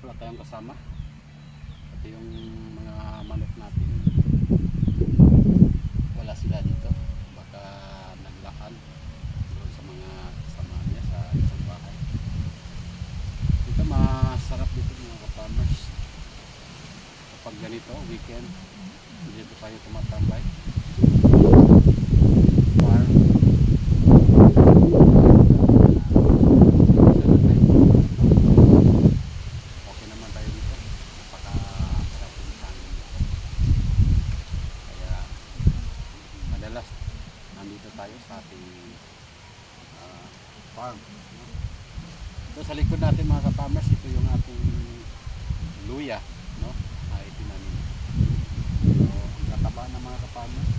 wala tayong kasama. Pati yung mga manok natin, wala sila dito. Baka naglakad doon sa mga kasama niya sa isang bahay. Dito masarap dito mga ka-farmers. Kapag ganito, weekend, dito tayo tumatambay. Farm. Okay naman tayo dito. Napakasarap yung hangin dito. Kaya madalas nandito tayo sa ating farm. Ito sa likod natin mga ka-farmers, ito yung ating luya, no? Ay tinanim. So, ang kataba ng mga ka-farmers.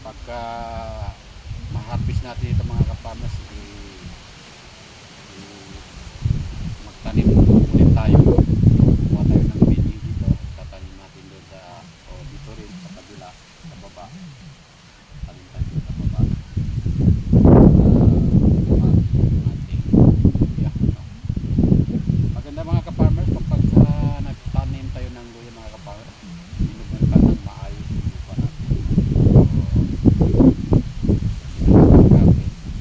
Pagka ma-harvest natin ito mga ka-farmers, magtanim ulit tayo. Kuha tayo ng bini dito, tatanim natin doon sa, o dito rin sa kabila, sa baba. Tanim tayo dito sa baba. Maganda mga ka-farmers kapag nagtanim tayo ng luya mga ka-farmers, binubukan ng maayos yung lupa natin.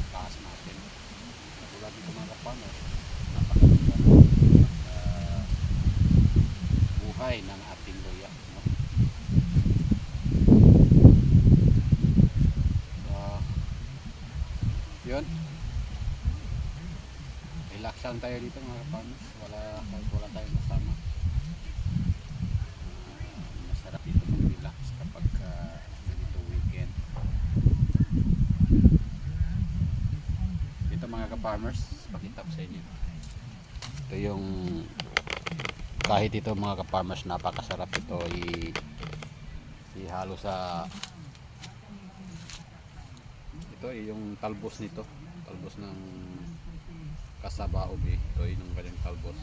Taas natin. Katulad dito mga ka-farmers, napakaganda buhay ng ating luya, no? So, yun. Relax lang tayo dito mga ka-farmers. Wala tayong kasama. Masarap dito mag-relax kapag ganito weekend. Ito mga ka-farmers, pakita ko sa inyo. Ito yung, kahit ito mga ka-farmers, napakasarap ito ihalo sa, ito yung talbos nito, talbos ng kasabaog ito yung kanyang talbos.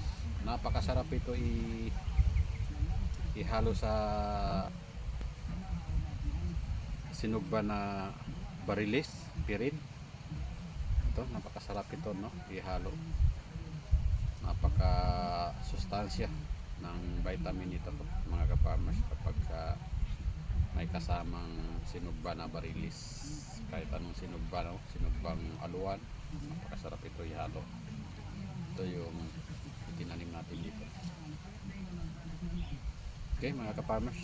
Napakasarap ito ihalo sa sinugba na barilis, pirin. Ito napakasarap ito, no? Ihalo. Napaka sustansya ng vitamin ito mga ka-farmers kapag may kasamang sinugba na barilis, kahit anong sinugba, no? Sinugbang aluan, napakasarap ito ihalo. Ito yung itinanim natin dito. Okay mga ka-farmers,